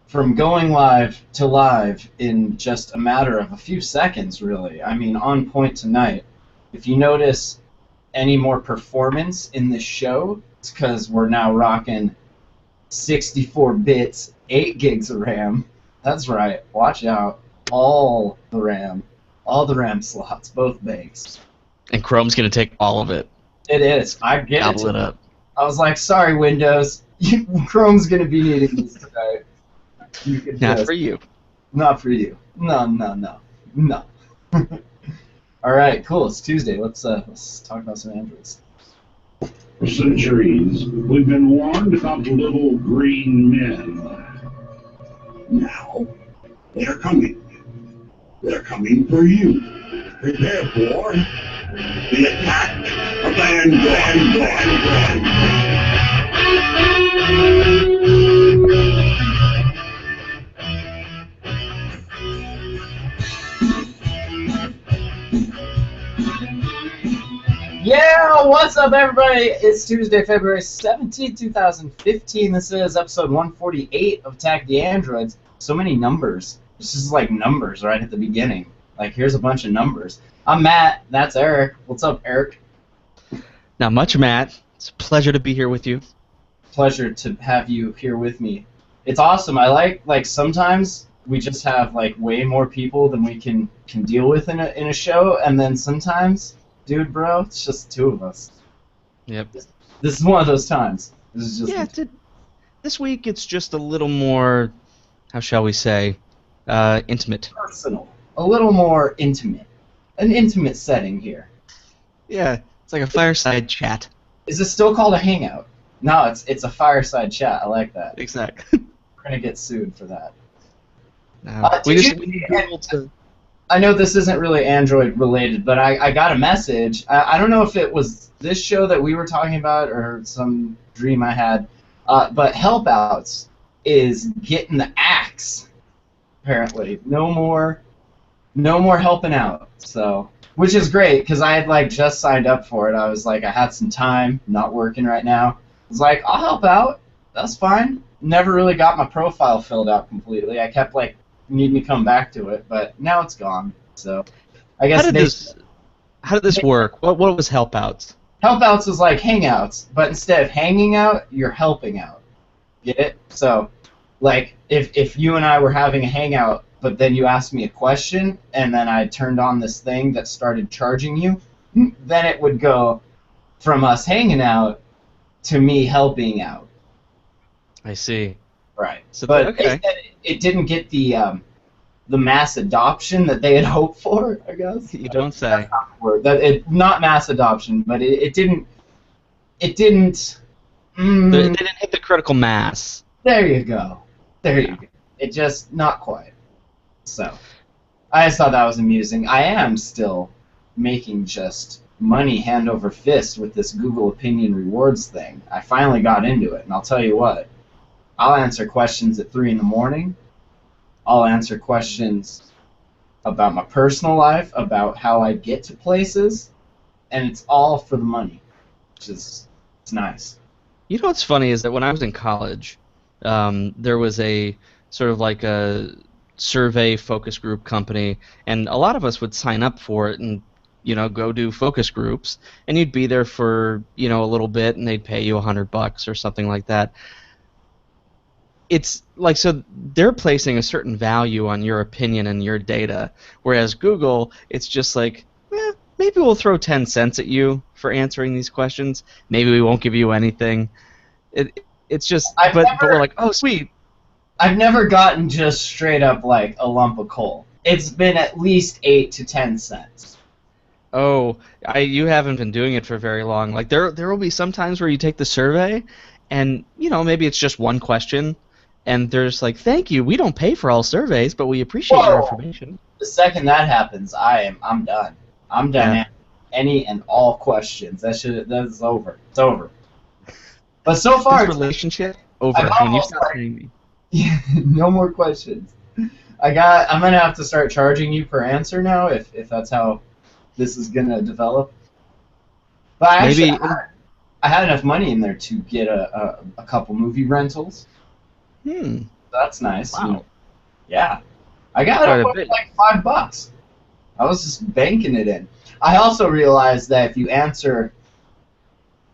from going live to live in just a matter of a few seconds, really. I mean, on point tonight. If you notice any more performance in this show, it's because we're now rocking 64 bits, 8 gigs of RAM. That's right. Watch out. All the RAM slots, both banks. And Chrome's going to take all of it. It is. I get Gobble it. it up. I was like, sorry, Windows. Chrome's going to be needing this tonight. Not for you. Not for you. No. All right, cool. It's Tuesday. Let's talk about some Androids. For centuries, we've been warned about the little green men. Now, they're coming. They're coming for you. Prepare for the attack of Android. Yeah, what's up, everybody? It's Tuesday, February 17th, 2015. This is episode 148 of Attack the Androids. So many numbers. This is like numbers right at the beginning. Like, here's a bunch of numbers. I'm Matt. That's Eric. What's up, Eric? Not much, Matt. It's a pleasure to be here with you. Pleasure to have you here with me. It's awesome. I like sometimes we just have like way more people than we can deal with in a show, and then sometimes, dude, bro, it's just two of us. Yep. This is one of those times. This is just this week it's just a little more, how shall we say, intimate. Personal. A little more intimate. An intimate setting here. Yeah, it's like a fireside chat. Is this still called a hangout? No, it's a fireside chat. I like that. Exactly. We're gonna get sued for that. No, we need people to... I know this isn't really Android related, but I got a message. I don't know if it was this show that we were talking about or some dream I had, but Helpouts is getting the axe. Apparently, no more helping out. So, which is great because I had like just signed up for it. I was like, I had some time, not working right now. I was like, I'll help out. That's fine. Never really got my profile filled out completely. I kept like needing to come back to it, but now it's gone. So, I guess how did this work? What was Helpouts? Helpouts was like Hangouts, but instead of hanging out, you're helping out. Get it? So, like, if you and I were having a hangout, but then you asked me a question, and then I turned on this thing that started charging you, then it would go from us hanging out to me helping out. I see. Right. So, but okay. it didn't get the mass adoption that they had hoped for, I guess. You don't say. That's not the word. Not mass adoption, but it didn't. It didn't. They didn't hit the critical mass. There you go. There you go. It just not quite. So, I just thought that was amusing. I am still making just money hand over fist with this Google Opinion Rewards thing. I finally got into it, and I'll tell you what. I'll answer questions at 3 in the morning. I'll answer questions about my personal life, about how I get to places, and it's all for the money, which is it's nice. You know what's funny is that when I was in college, there was a sort of like a survey focus group company, and a lot of us would sign up for it and go do focus groups, and you'd be there for a little bit, and they'd pay you $100 or something like that. It's like, so they're placing a certain value on your opinion and your data, whereas Google, it's just like, maybe we'll throw 10 cents at you for answering these questions. Maybe we won't give you anything. It's just, but we're like, oh, sweet. I've never gotten just straight up like a lump of coal. It's been at least 8 to 10 cents. Oh, you haven't been doing it for very long. Like there will be some times where you take the survey, and maybe it's just one question. And they're just like, thank you, we don't pay for all surveys, but we appreciate your information. The second that happens, I'm done. I'm done answering any and all questions. That's over. It's over. But so far, this relationship over when you stop paying me. Yeah, no more questions. I'm gonna have to start charging you per answer now if that's how this is gonna develop. But I had enough money in there to get a couple movie rentals. That's nice. You know. Wow. Yeah. I got Quite it a for bit. like $5. I was just banking it in. I also realized that if you answer,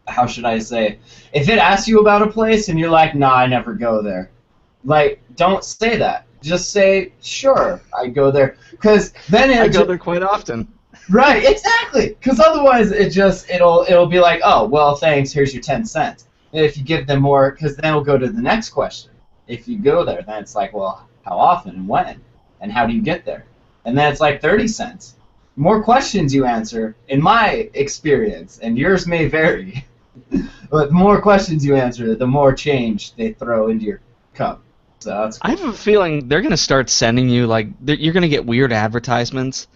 how should I say, if it asks you about a place and you're like, nah, I never go there, like, don't say that. Just say, sure, I go there. Because then I it go there quite often. right, exactly. Because otherwise it'll be like, oh, well, thanks, here's your 10 cents. And if you give them more, because then it'll go to the next question. If you go there, then it's like, well, how often and when? And how do you get there? And then it's like 30 cents. More questions you answer, in my experience, and yours may vary, but the more questions you answer, the more change they throw into your cup. So that's I cool. have a feeling they're gonna start sending you like you're gonna get weird advertisements,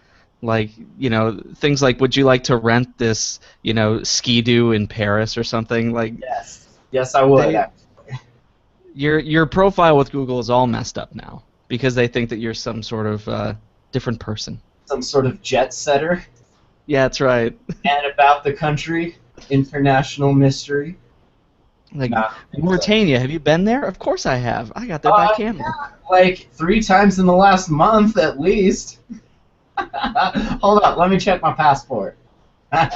like things like, would you like to rent this ski-doo in Paris or something like Yes, I would. they your profile with Google is all messed up now because they think that you're some sort of different person. Some sort of jet setter. Yeah, that's right. And about the country, international mystery. Like Nah, Mauritania, have you been there? Of course I have. I got there by camel. yeah, like 3 times in the last month at least. Hold up, let me check my passport. All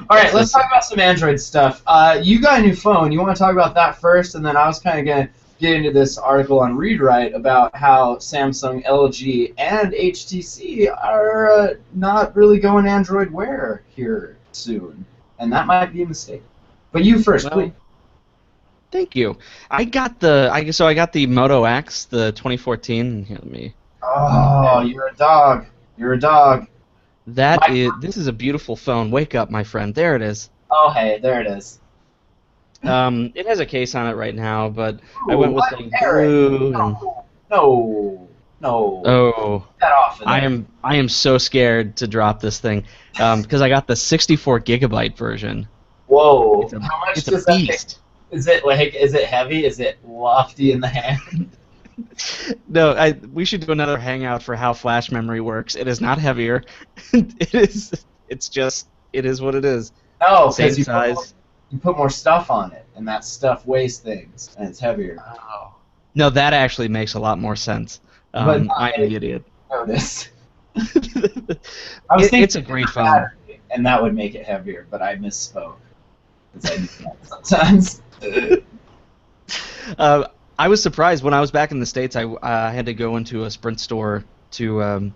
right, let's talk about some Android stuff. You got a new phone. You want to talk about that first, and then I was kind of going to get into this article on ReadWrite about how Samsung, LG, and HTC are not really going Android Wear here soon, and that might be a mistake. But you first, Well, please. thank you. I got the Moto X, the 2014. Here, let me. Oh, you're a dog. You're a dog. This is a beautiful phone. Wake up, my friend. There it is. Oh, hey, there it is. It has a case on it right now, but I Ooh, went with what, the Eric? blue. And, No. oh, Get that off of I there. am so scared to drop this thing because I got the 64 gigabyte version. Whoa. It's a, How much it's a does that take? beast. Is it heavy? Is it lofty in the hand? No, we should do another hangout for how flash memory works. It is not heavier. It is. It is what it is. No, Same because size. you put more stuff on it, and that stuff weighs things, and it's heavier. Oh. No, that actually makes a lot more sense. But I'm the idiot. Notice. I was thinking It's a great phone. battery, and that would make it heavier, but I misspoke. Because I do that sometimes. I was surprised when I was back in the States. I had to go into a Sprint store to.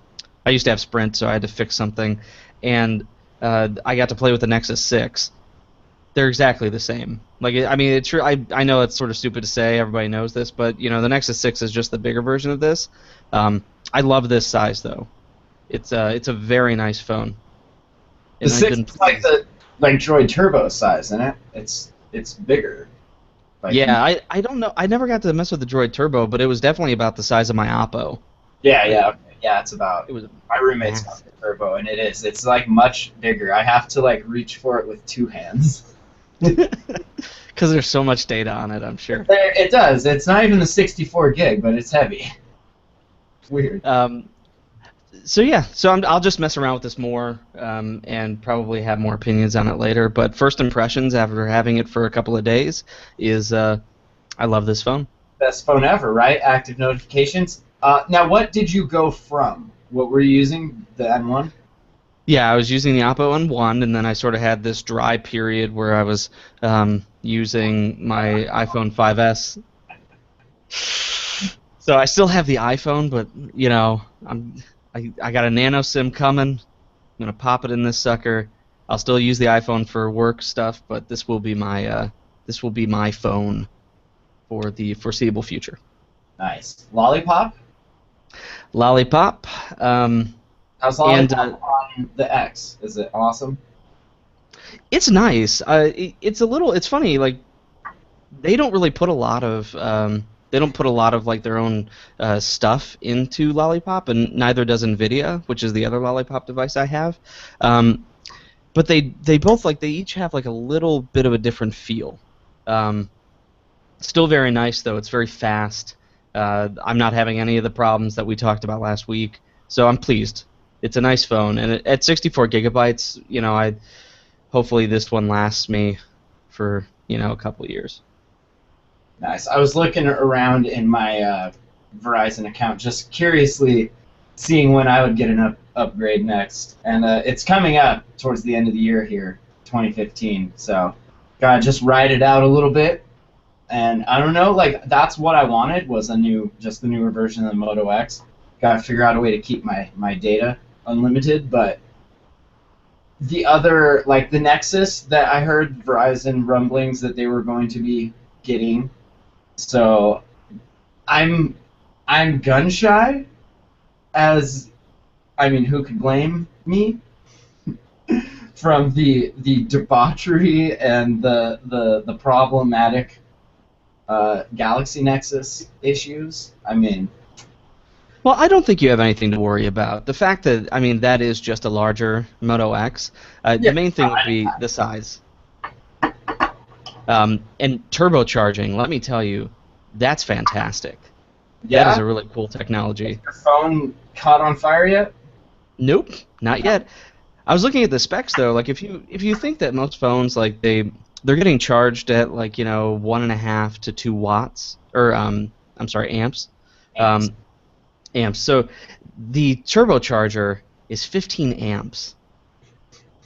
I used to have Sprint, so I had to fix something, and I got to play with the Nexus 6. They're exactly the same. Like, I mean, it's true. I know it's sort of stupid to say. Everybody knows this, but the Nexus 6 is just the bigger version of this. I love this size though. It's a very nice phone. The 6 is like the Droid Turbo size, isn't it? It's bigger. Like, yeah, I don't know. I never got to mess with the Droid Turbo, but it was definitely about the size of my Oppo. Yeah. It's about. It was My roommate's got the Turbo, and it is. It's like much bigger. I have to like reach for it with 2 hands. because there's so much data on it, I'm sure. It does. It's not even the 64 gig, but it's heavy. Weird. So I'll just mess around with this more and probably have more opinions on it later. But first impressions after having it for a couple of days is I love this phone. Best phone ever, right? Active notifications. Now, what did you go from? What were you using? The N1? Yeah, I was using the Oppo N1, and then I sort of had this dry period where I was using my iPhone 5S. So I still have the iPhone, but I got a nano SIM coming. I'm gonna pop it in this sucker. I'll still use the iPhone for work stuff, but this will be my phone for the foreseeable future. Nice. Lollipop? Lollipop. How's Lollipop on the X? Is it awesome? It's nice. It's funny. Like they don't really put a lot of like their own stuff into Lollipop, and neither does Nvidia, which is the other Lollipop device I have. But they each have like a little bit of a different feel. Still very nice though. It's very fast. I'm not having any of the problems that we talked about last week, so I'm pleased. It's a nice phone, and at 64 gigabytes, hopefully this one lasts me for a couple of years. Nice. I was looking around in my Verizon account, just curiously seeing when I would get an upgrade next, and it's coming up towards the end of the year here, 2015. So, gotta just ride it out a little bit. And I don't know, like that's what I wanted was just the newer version of the Moto X. Gotta figure out a way to keep my data unlimited, but the other, like the Nexus that I heard Verizon rumblings that they were going to be getting. So I'm gun shy, as I mean, who could blame me from the debauchery and the problematic Galaxy Nexus issues. I mean, Well, I don't think you have anything to worry about. The fact that, I mean, that is just a larger Moto X. The main thing would be the size. And turbocharging, let me tell you, that's fantastic. yeah. That is a really cool technology. Your phone caught on fire yet? Nope, not yet. I was looking at the specs though. Like if you think that most phones like they're getting charged at like 1.5 to 2 watts or I'm sorry amps. Amps. So the turbocharger is 15 amps.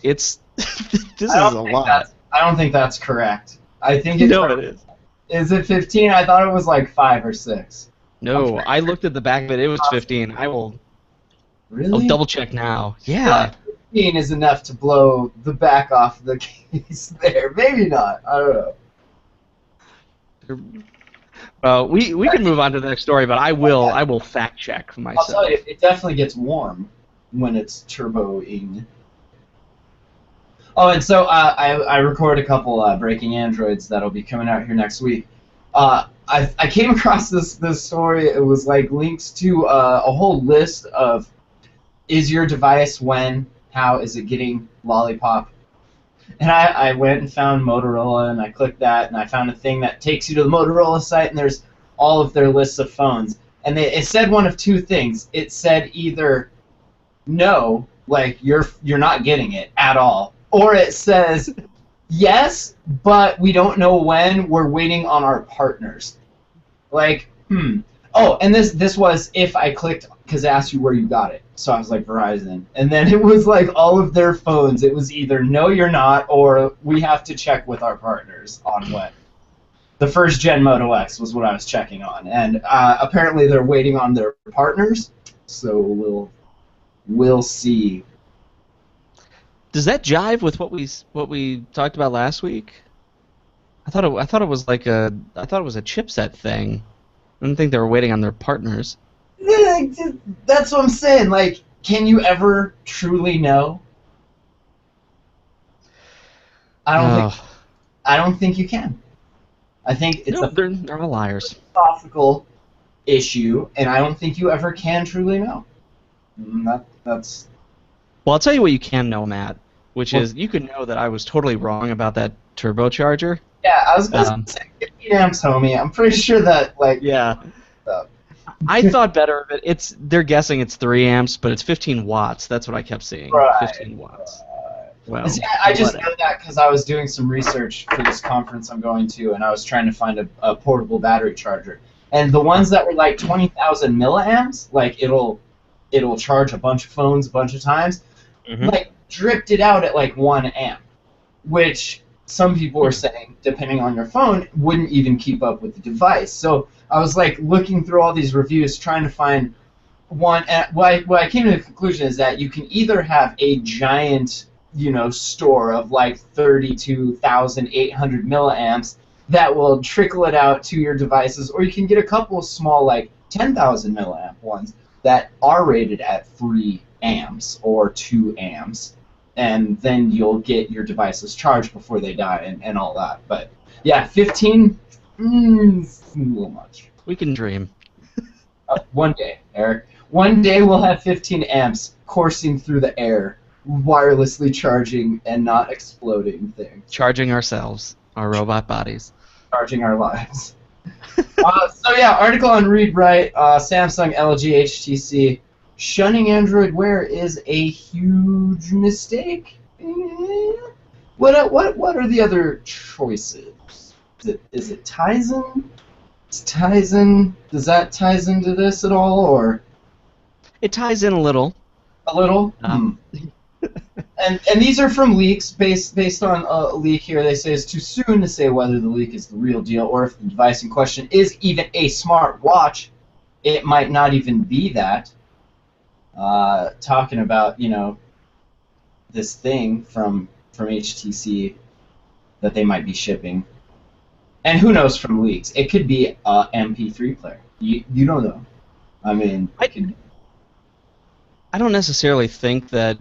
It's this is a lot. I don't think that's correct. I think No, it is. Is it 15? I thought it was like 5 or 6. No, I looked at the back of it. It was 15. I'll Really? double check now. Yeah. 15 is enough to blow the back off the case there. Maybe not. I don't know. Well, we can move on to the next story, but I will fact check myself. I'll tell you, it definitely gets warm when it's turboing. Oh, and so I record a couple breaking Androids that'll be coming out here next week. I came across this story. It was like links to a whole list of is your device when, how is it getting lollipop. And I went and found Motorola, and I clicked that, and I found a thing that takes you to the Motorola site, and there's all of their lists of phones. And it said one of two things. It said either no, like you're not getting it at all, or it says yes, but we don't know when. We're waiting on our partners. Like, Oh, and this was if I clicked, because it asked you where you got it. So I was like, Verizon. And then it was like all of their phones. It was either no, you're not, or we have to check with our partners on when. The first gen Moto X was what I was checking on. And apparently they're waiting on their partners. So we'll see. Does that jive with what we talked about last week? I thought it was like a chipset thing. I didn't think they were waiting on their partners. Yeah, that's what I'm saying. Like, can you ever truly know? I don't think you can. I think it's they're all liars. Philosophical issue, and I don't think you ever can truly know. That's. Well, I'll tell you what you can know, Matt, which is you can know that I was totally wrong about that turbocharger. Yeah, I was going to say 15 amps, homie. I'm pretty sure that, like... Yeah. I thought better of it. They're guessing it's 3 amps, but it's 15 watts. That's what I kept seeing. Right. 15 watts. Well, I just know that because I was doing some research for this conference I'm going to, and I was trying to find a portable battery charger. And the ones that were like 20,000 milliamps, like it'll charge a bunch of phones a bunch of times, like dripped it out at like 1 amp, which some people were saying, depending on your phone, wouldn't even keep up with the device. So I was like looking through all these reviews, trying to find one. And what I came to the conclusion is that you can either have a giant, store of like 32,800 milliamps that will trickle it out to your devices, or you can get a couple of small, like 10,000 milliamp ones that are rated at 3 amps or 2 amps. And then you'll get your devices charged before they die and all that. But yeah, 15, a little much. We can dream. One day, Eric. One day we'll have 15 amps coursing through the air, wirelessly charging and not exploding things. Charging ourselves, our robot bodies. Charging our lives. So yeah, article on Read Write, Samsung, LG, HTC. Shunning Android Wear is a huge mistake. What are the other choices? Is it Tizen? Does that ties into this at all, or It ties in a little. a little? Uh, And these are from leaks based on a leak here. They say it's too soon to say whether the leak is the real deal or if the device in question is even a smart watch. It might not even be that. Talking about this thing from HTC that they might be shipping, and who knows from leaks? It could be a MP3 player. You don't know. I mean, I don't necessarily think that,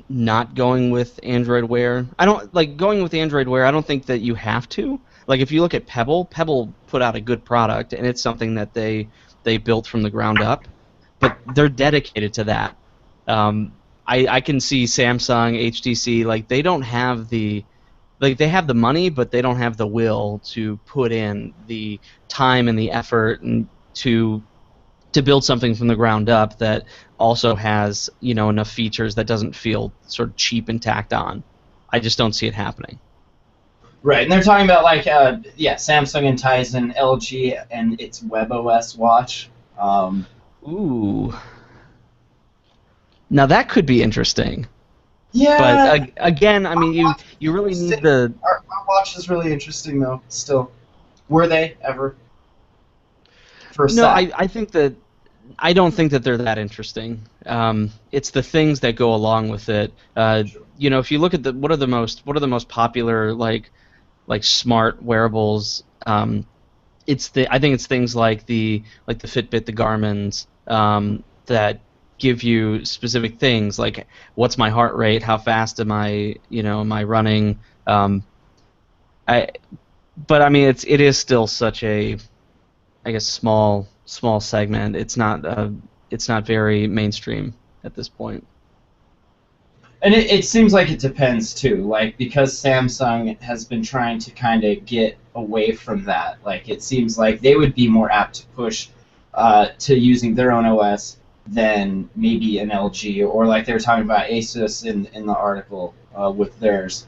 not going with Android Wear. I don't like going with Android Wear. I don't think that you have to. Like if you look at Pebble, Pebble put out a good product, and it's something that they built from the ground up, but they're dedicated to that. I can see Samsung, HTC, like they don't have they have the money, but they don't have the will to put in the time and the effort and to build something from the ground up that also has enough features that doesn't feel sort of cheap and tacked on. I just don't see it happening. Right, and they're talking about Samsung and Tizen, LG, and its WebOS watch. Ooh. Now that could be interesting. Yeah. But again, I mean, you really need the. Our watch is really interesting though. Still, were they ever? No, I think that. I don't think that they're that interesting. It's the things that go along with it. If you look at what are the most popular like smart wearables. I think it's things like the Fitbit, the Garmin's that give you specific things like what's my heart rate, how fast am I running. But I mean it is still such a small segment. It's not very mainstream at this point. And it seems like it depends too, like because Samsung has been trying to kind of get away from that. Like it seems like they would be more apt to push to using their own OS than maybe an LG, or like they were talking about Asus in the article with theirs.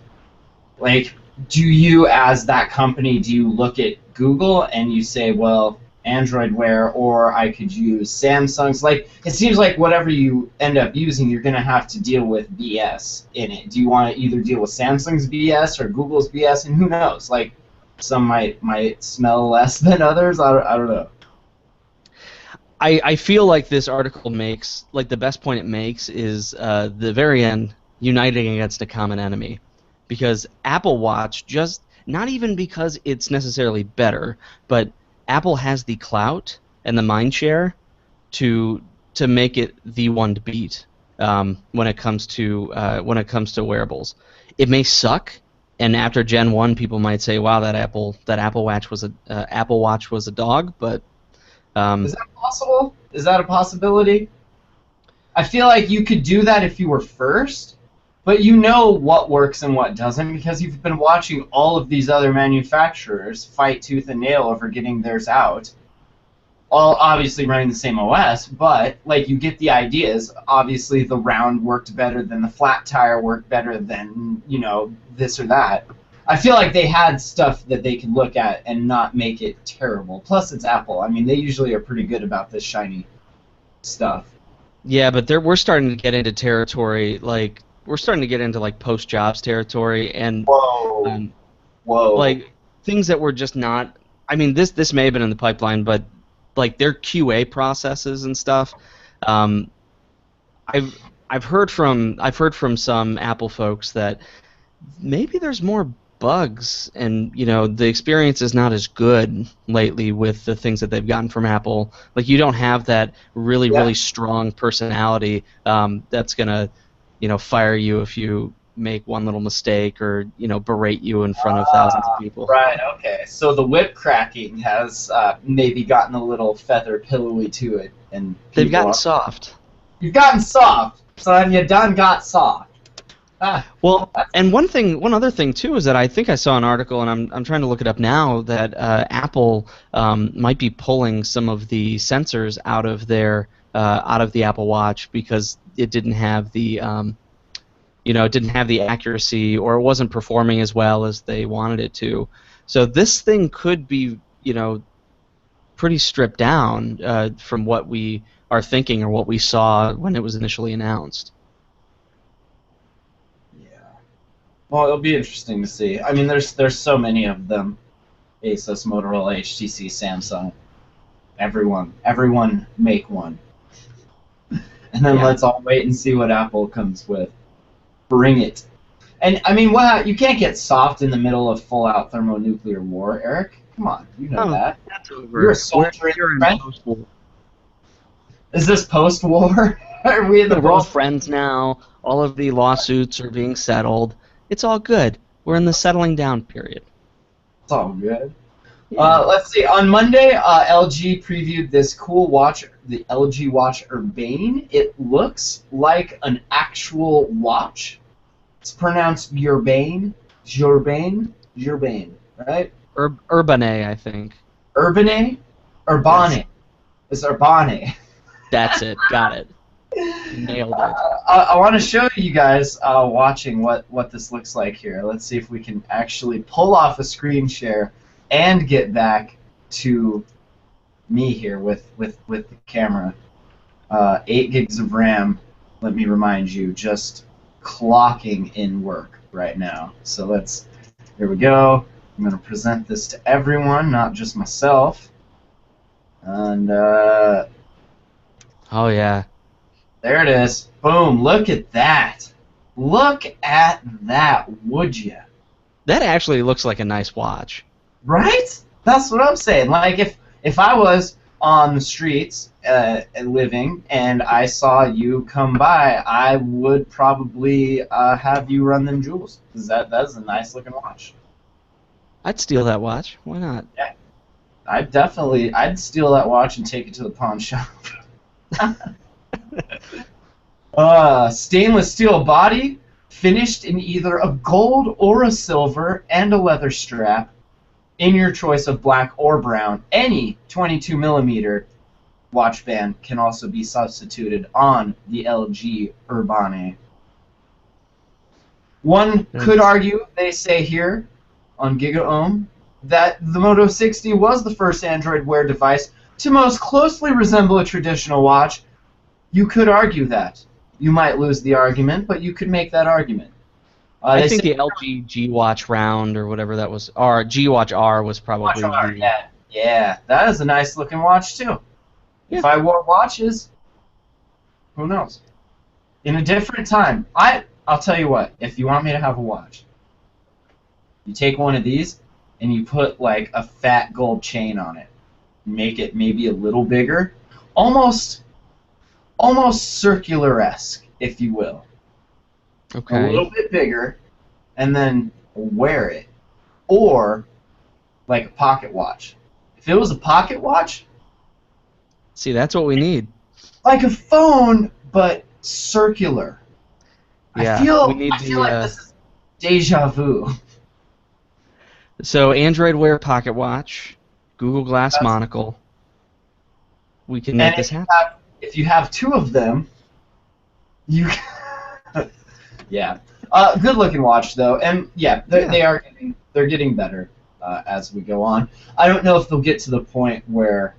Like, do you as that company, do you look at Google and you say, well, Android Wear, or I could use Samsung's? Like, it seems like whatever you end up using, you're going to have to deal with BS in it. Do you want to either deal with Samsung's BS or Google's BS? And who knows? Like, some might smell less than others. I don't know. I feel like this article makes, like, the best point it makes is the very end, uniting against a common enemy. Because Apple Watch, just not even because it's necessarily better, but Apple has the clout and the mind share to make it the one to beat when it comes to wearables. It may suck, and after Gen 1, people might say, "Wow, that Apple Watch was a dog." But is that possible? Is that a possibility? I feel like you could do that if you were first, but you know what works and what doesn't because you've been watching all of these other manufacturers fight tooth and nail over getting theirs out. All obviously running the same OS, but like you get the ideas. Obviously, the round worked better than the flat tire worked better than this or that. I feel like they had stuff that they could look at and not make it terrible. Plus, it's Apple. I mean, they usually are pretty good about this shiny stuff. Yeah, but we're starting to get into territory like post-jobs territory, and Whoa, like things that were just not. I mean, this may have been in the pipeline, but like their QA processes and stuff. I've heard from some Apple folks that maybe there's more bugs, and the experience is not as good lately with the things that they've gotten from Apple. Like you don't have that really strong personality that's gonna fire you if you make one little mistake or berate you in front of thousands of people. Right. Okay. So the whip cracking has maybe gotten a little feather pillowy to it, and They've gotten soft. You've gotten soft, son. You done got soft. Well, and one other thing too is that I think I saw an article, and I'm trying to look it up now, that Apple might be pulling some of the sensors out of the Apple Watch because it didn't have the accuracy, or it wasn't performing as well as they wanted it to. So this thing could be pretty stripped down from what we are thinking or what we saw when it was initially announced. Yeah. Well, it'll be interesting to see. I mean, there's so many of them. Asus, Motorola, HTC, Samsung. Everyone make one. And then let's all wait and see what Apple comes with. Bring it. And I mean, you can't get soft in the middle of full-out thermonuclear war, Eric. Come on, you know that. That's over. You're a soldier in the post-war. Is this post-war? Are we in the We're all friends now. All of the lawsuits are being settled. It's all good. We're in the settling down period. It's all good. Yeah. Let's see. On Monday, LG previewed this cool watch, the LG Watch Urbane. It looks like an actual watch. It's pronounced Urbane, right? Urbane, I think. Urbane? Urbane. Yes. It's Urbane. That's it. Got it. Nailed it. I want to show you guys watching what this looks like here. Let's see if we can actually pull off a screen share and get back to me here with the camera. 8 gigs of RAM, let me remind you, just clocking in work right now. So here we go. I'm going to present this to everyone, not just myself. And oh yeah. There it is. Boom, look at that. Look at that, would you? That actually looks like a nice watch. Right? That's what I'm saying. Like, if I was on the streets living and I saw you come by, I would probably have you run them jewels. Because that's a nice looking watch. I'd steal that watch. Why not? Yeah. I'd steal that watch and take it to the pawn shop. Stainless steel body, finished in either a gold or a silver and a leather strap. In your choice of black or brown, any 22mm watch band can also be substituted on the LG Urbane. One could argue, they say here on GigaOhm, that the Moto 60 was the first Android Wear device to most closely resemble a traditional watch. You could argue that. You might lose the argument, but you could make that argument. I think the LG G Watch Round or whatever that was, or G Watch R was probably yeah, that is a nice looking watch too. Yeah. If I wore watches, who knows? In a different time, I'll tell you what. If you want me to have a watch, you take one of these and you put like a fat gold chain on it, make it maybe a little bigger, almost circular-esque, if you will. Okay. A little bit bigger, and then wear it. Or, like a pocket watch. If it was a pocket watch... See, that's what we need. Like a phone, but circular. Yeah, I feel we need like this is deja vu. So, Android Wear pocket watch, Google Glass monocle. We can make this happen. If you have 2 of them, you... Yeah, good looking watch though, and they're getting better as we go on. I don't know if they'll get to the point where,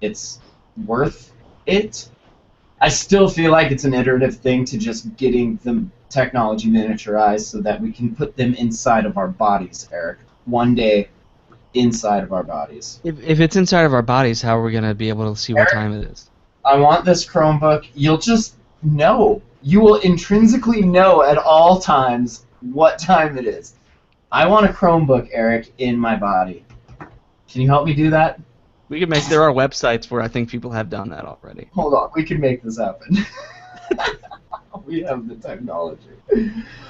it's worth it. I still feel like it's an iterative thing to just getting the technology miniaturized so that we can put them inside of our bodies, Eric. One day, inside of our bodies. If it's inside of our bodies, how are we gonna be able to see what time it is? I want this Chromebook. You'll just know. You will intrinsically know at all times what time it is. I want a Chromebook, Eric, in my body. Can you help me do that? We can make. There are websites where I think people have done that already. Hold on, we can make this happen. We have the technology.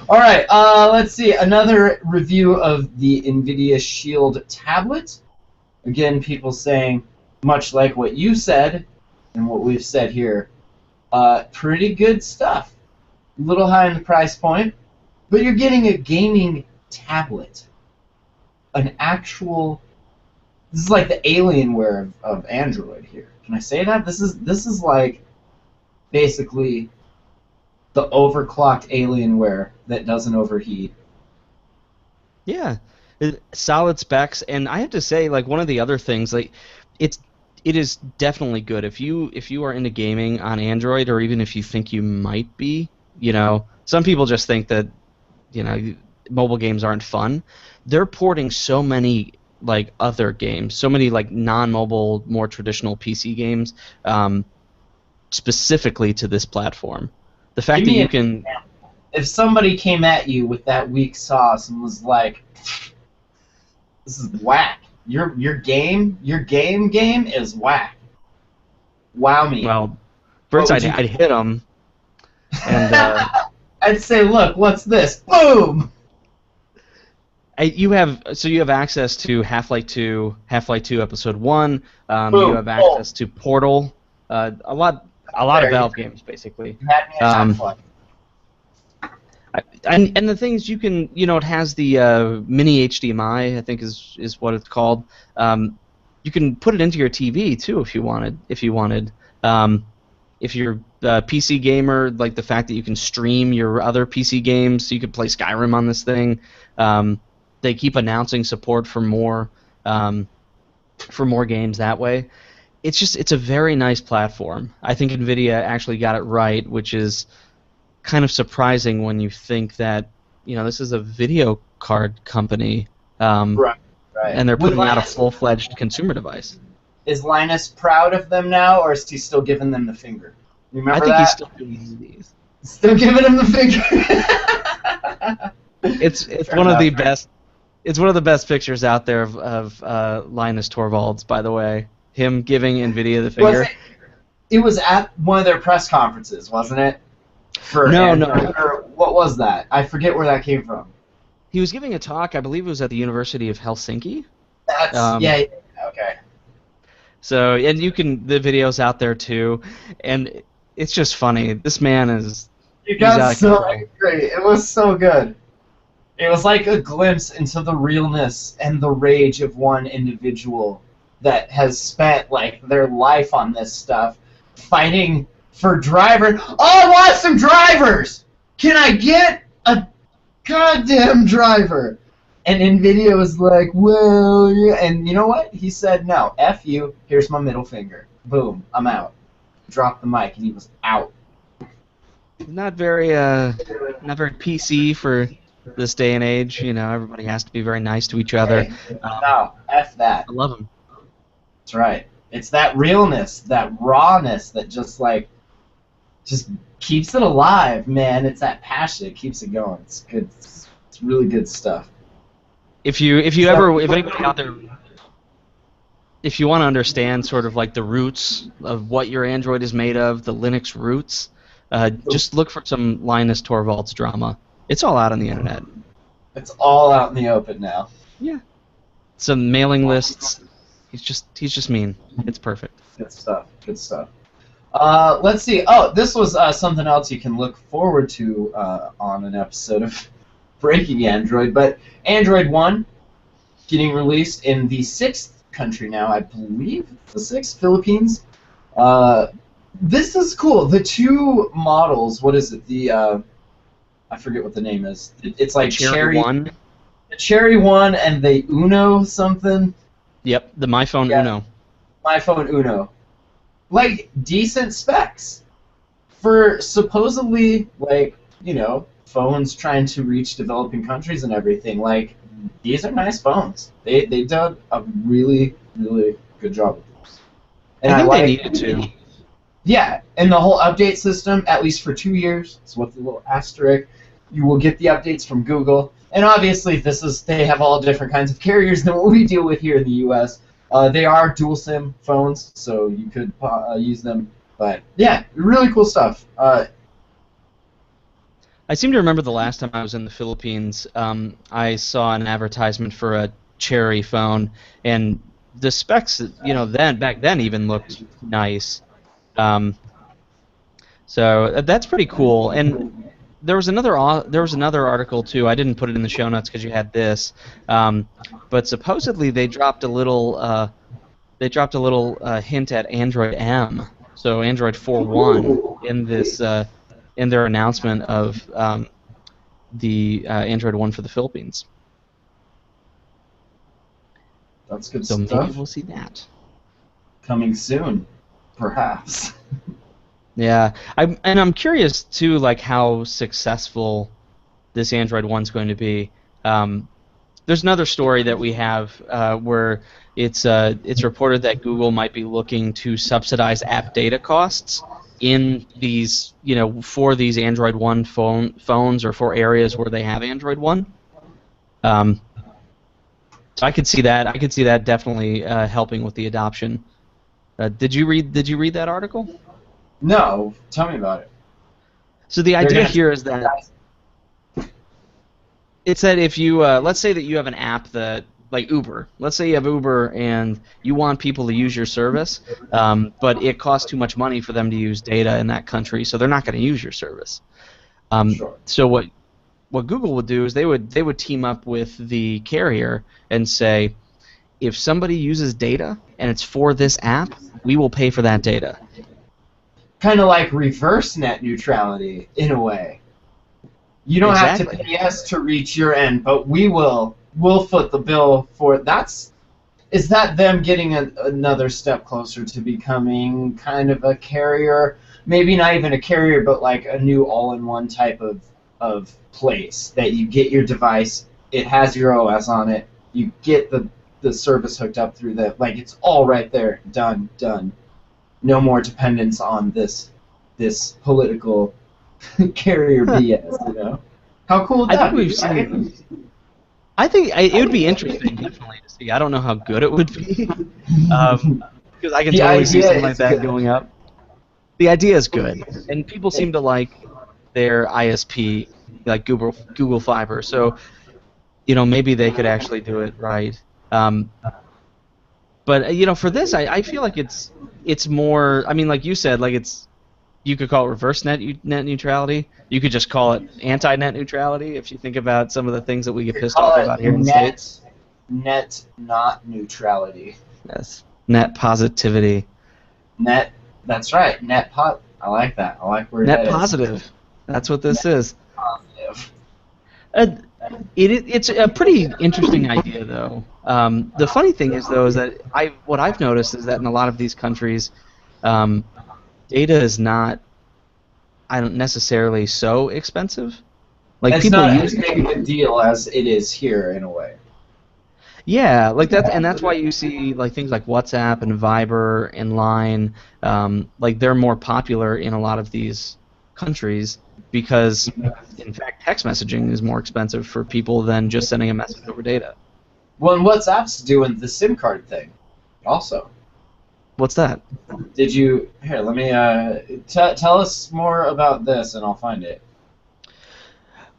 All right, let's see. Another review of the NVIDIA Shield tablet. Again, people saying, much like what you said and what we've said here, pretty good stuff. A little high in the price point, but you're getting a gaming tablet. An actual... This is like the Alienware of Android here. Can I say that? This is like basically the overclocked Alienware that doesn't overheat. Yeah. Solid specs, and I have to say, like, one of the other things, like, it's it is definitely good if you are into gaming on Android, or even if you think you might be. Some people just think that mobile games aren't fun. They're porting so many like other games, so many like non-mobile, more traditional PC games, specifically to this platform. The fact Give that me you an can example. If somebody came at you with that weak sauce and was like, "This is whack. Your game is whack. Wow me." well, What first would I'd, you? I'd hit them, and I'd say, "Look, what's this? Boom!" you have access to Half-Life 2 Episode 1. You Boom. have Oh, access to Portal, a lot of there. Valve games basically. You had me at Um, Half-Life. and the thing is, you can, it has the mini HDMI, I think is what it's called. You can put it into your TV too if you wanted. If you're a PC gamer, like the fact that you can stream your other PC games, so you could play Skyrim on this thing. They keep announcing support for more games that way. It's a very nice platform. I think Nvidia actually got it right, which is kind of surprising when you think that this is a video card company, Right. Right. and they're Would putting out a Linus, full-fledged consumer device. is Linus proud of them now, or is he still giving them the finger? You I remember think he's that? still doing these. Still giving him the finger. It's Fair one of the enough. best. It's one of the best pictures out there of Linus Torvalds, by the way. Him giving Nvidia the Was finger. it was at one of their press conferences, wasn't it? No. Or what was that? I forget where that came from. He was giving a talk. I believe it was at the University of Helsinki. That's Um, yeah. Okay. So, and the video's out there too, and it's just funny. This man is. You He's out got of so control. angry. It was so good. It was like a glimpse into the realness and the rage of one individual that has spent like their life on this stuff, fighting for driver. Oh, I want some drivers. Can I get a goddamn driver? And Nvidia was like, well, yeah. And you know what? He said, no, F you. Here's my middle finger. Boom, I'm out. Dropped the mic, and he was out. Not very PC for this day and age. Everybody has to be very nice to each other. Hey, no, F that. I love him. That's right. It's that realness, that rawness that just keeps it alive, man. It's that passion. It keeps it going. It's good. It's really good stuff. If anybody out there, if you want to understand sort of like the roots of what your Android is made of, the Linux roots, just look for some Linus Torvalds drama. It's all out on the internet. It's all out in the open now. Yeah. Some mailing lists. He's just mean. It's perfect. Good stuff. Good stuff. Let's see. Oh, this was something else you can look forward to on an episode of Breaking Android. But Android 1 getting released in the 6th country now, I believe. The 6th, Philippines. This is cool. The two models, what is it? I forget what the name is. It's like Cherry 1. The Cherry 1 and the Uno something. Yep, the MyPhone Yeah. Uno. MyPhone Uno. Like, decent specs. For supposedly, phones trying to reach developing countries and everything, these are nice phones. They did a really, really good job with this. And I think they needed to. Yeah, and the whole update system, at least for 2 years, it's with the little asterisk, you will get the updates from Google. And obviously, they have all different kinds of carriers than what we deal with here in the U.S. They are dual SIM phones, so you could use them. But yeah, really cool stuff. I seem to remember the last time I was in the Philippines, I saw an advertisement for a Cherry phone, and the specs, back then even looked nice. So that's pretty cool. And there was another article too. I didn't put it in the show notes because you had this, but supposedly they dropped a little hint at Android M, so Android 4.1 in this in their announcement of the Android 1 for the Philippines. That's good So stuff. maybe we'll see that. Coming soon, perhaps. Yeah, I'm curious too, like how successful this Android one's going to be. There's another story that we have where it's reported that Google might be looking to subsidize app data costs in these, for these Android One phones or for areas where they have Android One. Um, so I could see that. I could see that definitely helping with the adoption. Did you read that article? No, tell me about it. So the They're idea gonna. here is that it's that if you let's say that you have an app that like Uber. Let's say you have Uber and you want people to use your service, but it costs too much money for them to use data in that country, so they're not going to use your service. Sure. So what Google would do is they would team up with the carrier and say, if somebody uses data and it's for this app, we will pay for that data. Kind of like reverse net neutrality in a way. You don't have to Exactly. pay us to reach your end, but we'll foot the bill for it. Is that them getting another step closer to becoming kind of a carrier? Maybe not even a carrier, but like a new all-in-one type of place that you get your device, it has your OS on it, you get the service hooked up through that, like it's all right there, done. No more dependence on this political carrier BS, you know? How cool would I that think be? we've seen. I think it would be interesting, definitely, to see. I don't know how good it would be, because I can The totally see idea something like is that good. going up. The idea is good, and people seem to like their ISP, like Google Fiber. So maybe they could actually do it right. But for this, I feel like it's more. I mean, like you said, like you could call it reverse net neutrality. You could just call it anti-net neutrality if you think about some of the things that we get You could pissed call off it about here in the States. net not neutrality. Yes. Net positivity. Net, that's right, I like that. I like where Net that is. positive. That's what this is. Positive. Uh, it's a pretty interesting idea, though. The funny thing is, though, is that what I've noticed is that in a lot of these countries, um, data is not, I don't necessarily so expensive. Like It's people not use as it. big a deal as it is here in a way. Yeah, like that's why you see like things like WhatsApp and Viber and Line, like they're more popular in a lot of these countries because, in fact, text messaging is more expensive for people than just sending a message over data. Well, and WhatsApp's doing the SIM card thing also. What's that? Did you, here, let me, tell us more about this and I'll find it.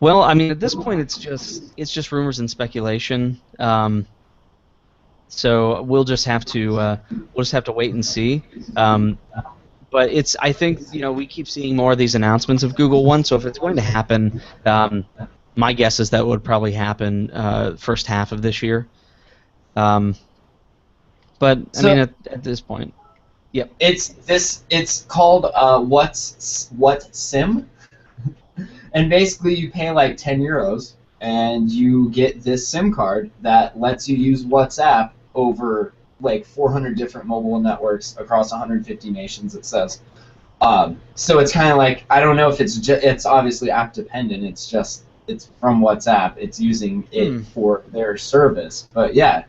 Well, I mean, at this point, it's just rumors and speculation. So we'll just have to wait and see. But I think we keep seeing more of these announcements of Google One. So if it's going to happen, my guess is that would probably happen first half of this year. But I mean, at this point, yep. It's called what SIM, and basically you pay like 10 euros and you get this SIM card that lets you use WhatsApp over like 400 different mobile networks across 150 nations, it says. So it's kind of like, I don't know if it's obviously app dependent. It's from WhatsApp. It's using it for their service. But yeah,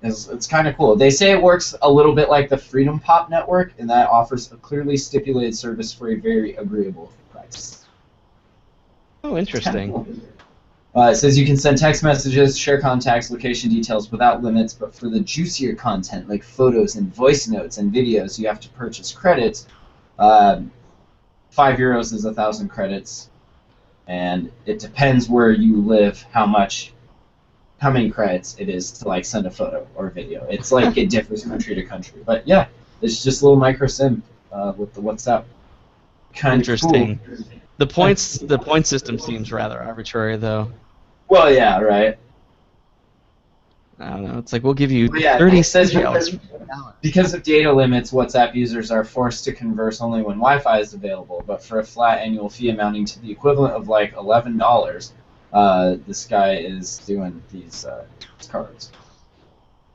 it's kind of cool. They say it works a little bit like the Freedom Pop network, and that offers a clearly stipulated service for a very agreeable price. Oh, interesting. Cool. It says you can send text messages, share contacts, location details without limits, but for the juicier content like photos and voice notes and videos, you have to purchase credits. 5 euros is 1,000 credits, and it depends where you live how many credits it is to like send a photo or a video. It's like it differs country to country, but yeah, it's just a little micro SIM with the WhatsApp. Kind of Interesting. cool. The point system seems rather arbitrary, though. Well, yeah, right. I don't know. It's like we'll give you But yeah, 30 it says seconds. because of data limits, WhatsApp users are forced to converse only when Wi-Fi is available. But for a flat annual fee amounting to the equivalent of like $11, this guy is doing these cards.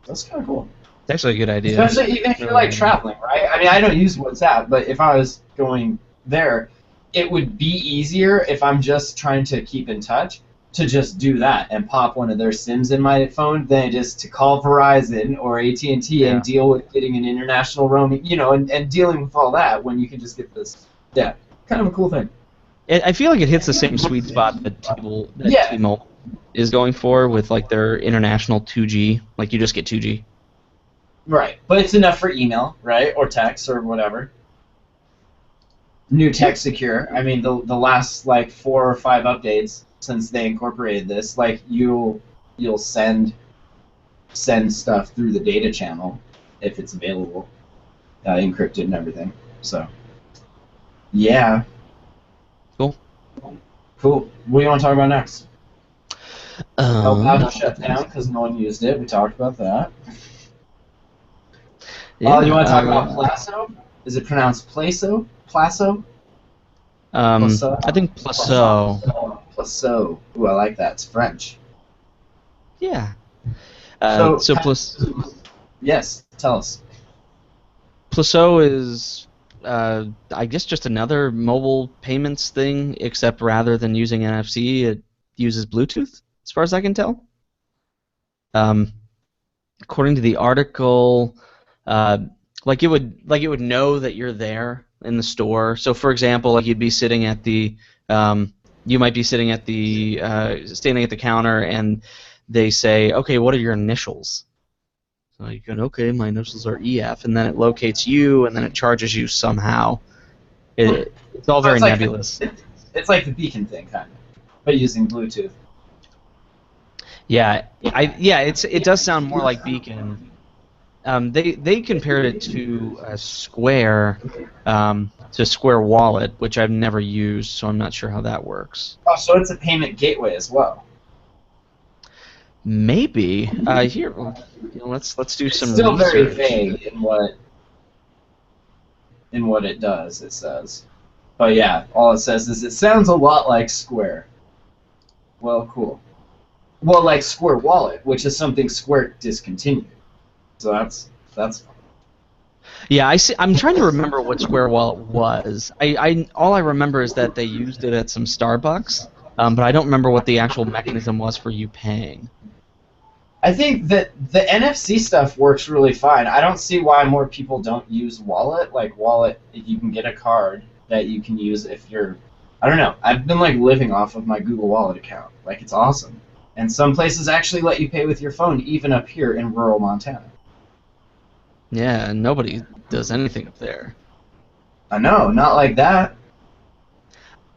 That's kind of cool. It's actually a good idea. Especially even if you're like traveling, right? I mean, I don't use WhatsApp, but if I was going there, it would be easier if I'm just trying to keep in touch to just do that and pop one of their SIMs in my phone than it is to call Verizon or AT&T and deal with getting an international roaming, and dealing with all that when you can just get this. Yeah, kind of a cool thing. I feel like it hits the same sweet spot that T-Mobile is going for with like their international 2G. Like you just get 2G. Right, but it's enough for email, right, or text or whatever. New Tech Secure. I mean, the last like 4 or 5 updates since they incorporated this, like you'll send stuff through the data channel if it's available, encrypted and everything. So, yeah. Cool. Cool. What do you want to talk about next? Help shut down because no one used it. We talked about that. Yeah, you want to talk about Plaso? Is it pronounced Plaso? Plaso? I think Plaso. Plaso. Ooh, I like that. It's French. Yeah. Yes, tell us. Plaso is, I guess, just another mobile payments thing, except rather than using NFC, it uses Bluetooth, as far as I can tell. According to the article, like it would know that you're there in the store. So, for example, like you'd be sitting at the, you might be sitting at the, standing at the counter, and they say, "Okay, what are your initials?" So you go, "Okay, my initials are EF," and then it locates you, and then it charges you somehow. It's all very nebulous. It's like the beacon thing, kind of, but using Bluetooth. Yeah, it does sound more like beacon. They compared it to Square Wallet, which I've never used, so I'm not sure how that works. Oh, so it's a payment gateway as well. Maybe here. Let's do some. It's still very research. vague in what it does. It says, but yeah, all it says is it sounds a lot like Square. Well, cool. Well, like Square Wallet, which is something Square discontinued. So that's fun. Yeah, I see. I'm trying to remember what Square Wallet was. All I remember is that they used it at some Starbucks, but I don't remember what the actual mechanism was for you paying. I think that the NFC stuff works really fine. I don't see why more people don't use Wallet. Like Wallet, you can get a card that you can use if you're. I don't know. I've been like living off of my Google Wallet account. Like it's awesome. And some places actually let you pay with your phone, even up here in rural Montana. Yeah, nobody does anything up there. I know, not like that.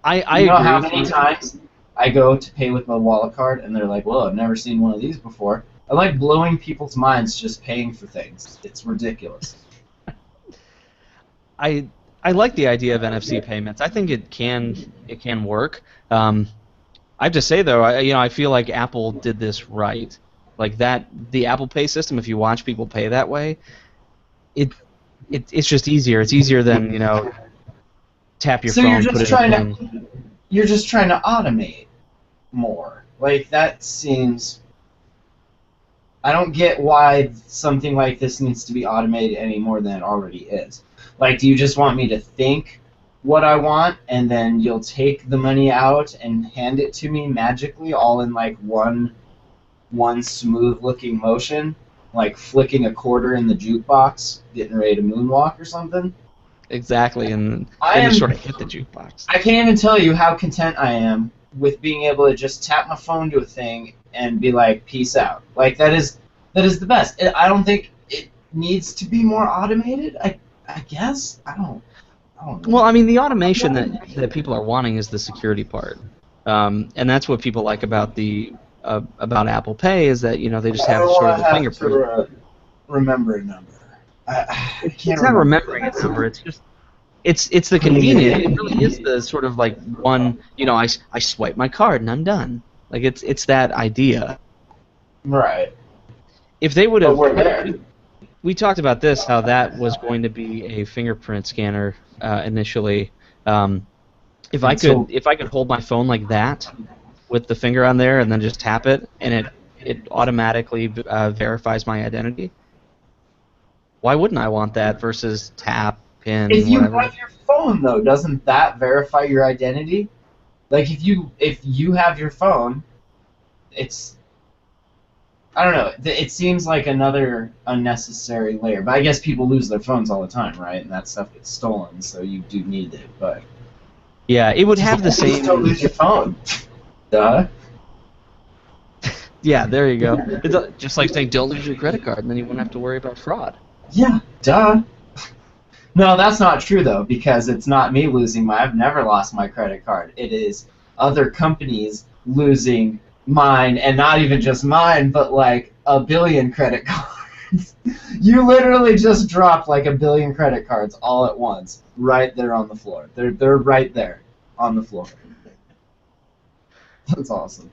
I you know agree how with many you. times I go to pay with my wallet card, and they're like, well, I've never seen one of these before. I like blowing people's minds just paying for things. It's ridiculous. I like the idea of NFC payments. I think it can work. I have to say though, I feel like Apple did this right. Like the Apple Pay system. If you watch people pay that way, it's just easier. It's easier than tap your phone. You're just trying to automate more. Like that seems. I don't get why something like this needs to be automated any more than it already is. Like, do you just want me to think what I want, and then you'll take the money out and hand it to me magically, all in like one smooth-looking motion, like flicking a quarter in the jukebox, getting ready to moonwalk or something? Exactly, and then you sort of hit the jukebox. I can't even tell you how content I am with being able to just tap my phone to a thing and be like, peace out. Like, that is the best. I don't think it needs to be more automated. I guess. I don't know. Well, I mean, the automation that people are wanting is the security part, and that's what people like about about Apple Pay is that they just have sort of the fingerprint. Remember a number. I can't. It's not remembering a number. It's just it's the convenience. It really is the sort of like one. I swipe my card and I'm done. Like it's that idea. Right. If they would have. But we're there. We talked about this, how that was going to be a fingerprint scanner initially. If I could hold my phone like that, with the finger on there, and then just tap it, and it automatically verifies my identity. Why wouldn't I want that versus tap, pin, If you whatever? have your phone, though, doesn't that verify your identity? Like, if you have your phone, it's, I don't know. It seems like another unnecessary layer. But I guess people lose their phones all the time, right? And that stuff gets stolen, so you do need it. But Yeah, it would have the just same. don't lose your phone. Duh. Yeah, there you go. It's just like saying don't lose your credit card, and then you won't have to worry about fraud. Yeah. Duh. No, that's not true though, because it's not me losing my. I've never lost my credit card. It is other companies losing mine, and not even just mine, but like a billion credit cards. You literally just dropped like a billion credit cards all at once, right there on the floor. They're right there on the floor. That's awesome.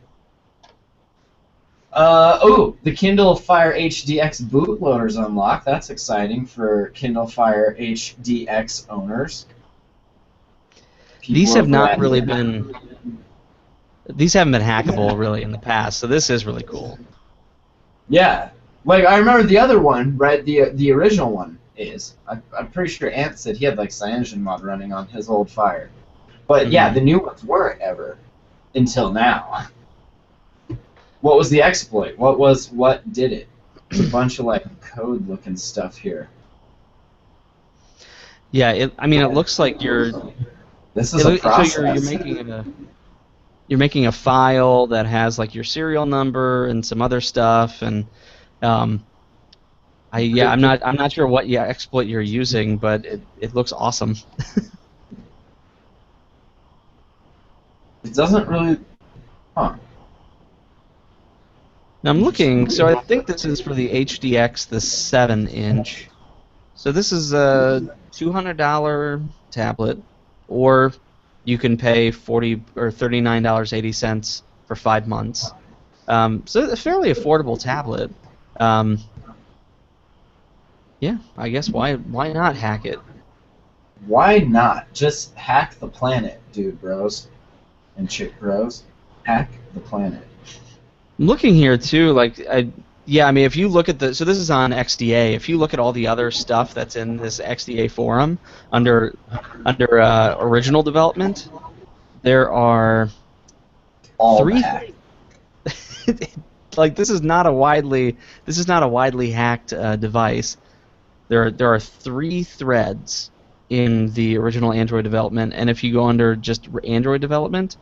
The Kindle Fire HDX bootloader's unlocked. That's exciting for Kindle Fire HDX owners. These have not really been. These haven't been hackable really in the past, so this is really cool. Yeah, like I remember the other one, right? The original one is. I'm pretty sure Ant said he had like CyanogenMod running on his old Fire, but yeah, the new ones weren't ever until now. What was the exploit? What did it? It's a bunch of like code looking stuff here. Yeah, it looks like you're. This is a process. So you're making a file that has like your serial number and some other stuff, and I'm not sure what exploit you're using, but it looks awesome. It doesn't really. Huh. Now I'm looking, so I think this is for the HDX, the 7-inch. So this is a $200 tablet, or you can pay $40 or $39.80 for 5 months. So a fairly affordable tablet. Yeah, I guess why not hack it? Why not? Just hack the planet, dude bros and chick bros. Hack the planet. I'm looking here too, if you look at so this is on XDA. If you look at all the other stuff that's in this XDA forum under original development, there are All 3. hack. Like this is not a widely hacked device. There are 3 threads in the original Android development, and if you go under just Android development,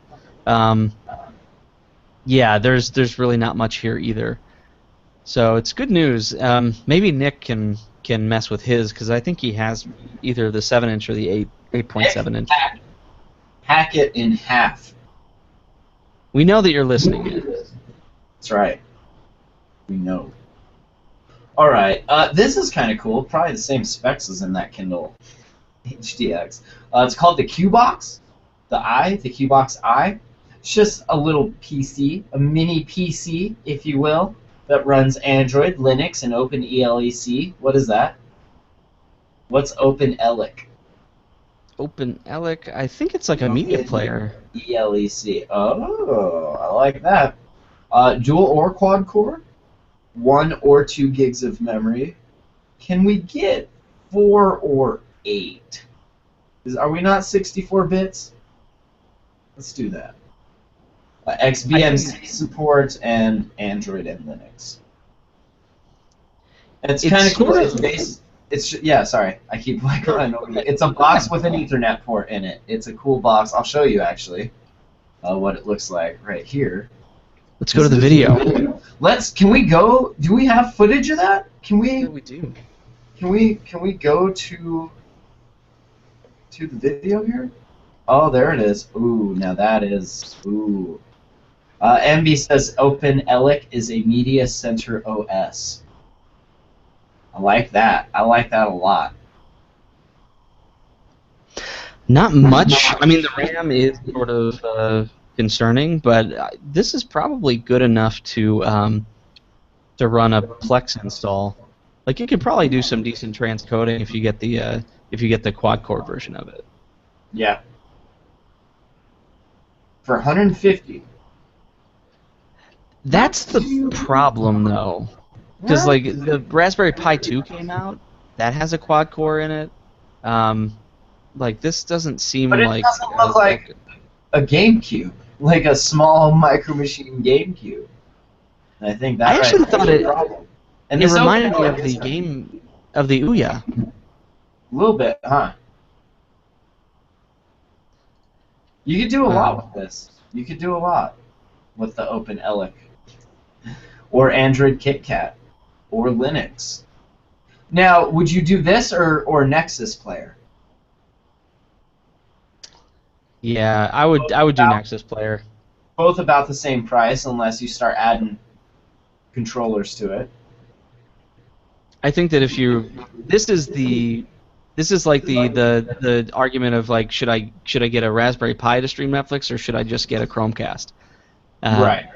there's really not much here either. So it's good news. Maybe Nick can mess with his, because I think he has either the 7-inch or the 8.7 inch. Hack it in half. We know that you're listening. That's right. We know. All right. This is kind of cool. Probably the same specs as in that Kindle HDX. It's called the Qbox. The Qbox i. It's just a little PC, a mini PC, if you will, that runs Android, Linux, and OpenELEC. What is that? What's OpenELEC? OpenELEC? I think it's like a media player. ELEC. Oh, I like that. Dual or quad core? 1 or 2 gigs of memory. Can we get 4 or 8? Are we not 64 bits? Let's do that. XBMC support and Android and Linux. It's kind of cool. Sorry, I keep running over it. It's a box with an Ethernet port in it. It's a cool box. I'll show you actually what it looks like right here. Let's go to the video. Can we go? Do we have footage of that? Can we? Yeah, we do. Can we go to the video here? Oh, there it is. Ooh, now that is ooh. MB says OpenELEC is a media center OS. I like that. I like that a lot. Not much. I mean, the RAM is sort of concerning, but this is probably good enough to run a Plex install. Like you could probably do some decent transcoding if you get the quad core version of it. Yeah. For 150. That's the problem, though. Because, like, the Raspberry Pi 2 came out. That has a quad-core in it. Like, this doesn't seem But it like... doesn't look like a GameCube. Like a small Micro Machine GameCube. And I think that I actually thought it... And It this reminded me OpenLX of the is game... Of the Ouya. a little bit, huh? You could do a lot with this. You could do a lot with the OpenLX. Or Android KitKat. Or Linux. Now, would you do this or Nexus Player? Yeah, I would do Nexus Player. Both about the same price, unless you start adding controllers to it. I think that if you... This is like the argument of, like, should I get a Raspberry Pi to stream Netflix, or should I just get a Chromecast? Right.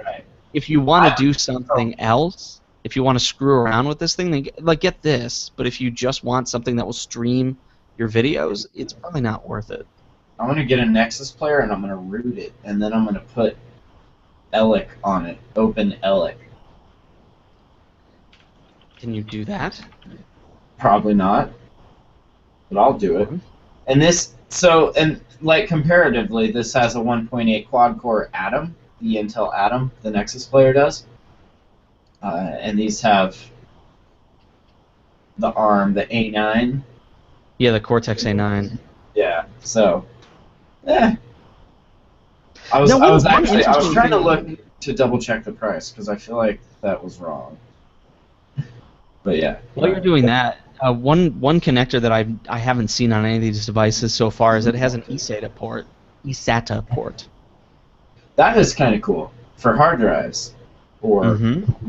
If you want to do something else, if you want to screw around with this thing, then get this. But if you just want something that will stream your videos, it's probably not worth it. I'm going to get a Nexus Player, and I'm going to root it, and then I'm going to put ELEC on it, OpenELEC. Can you do that? Probably not, but I'll do it. And this, like comparatively, this has a 1.8 quad-core Atom, the Intel Atom, the Nexus Player does. And these have the ARM, the A9. Yeah, the Cortex A9. Yeah, so, I was trying to look to double check the price because I feel like that was wrong. But yeah. While you're doing that, one connector that I haven't seen on any of these devices so far is that it has an eSATA port. That is kind of cool for hard drives or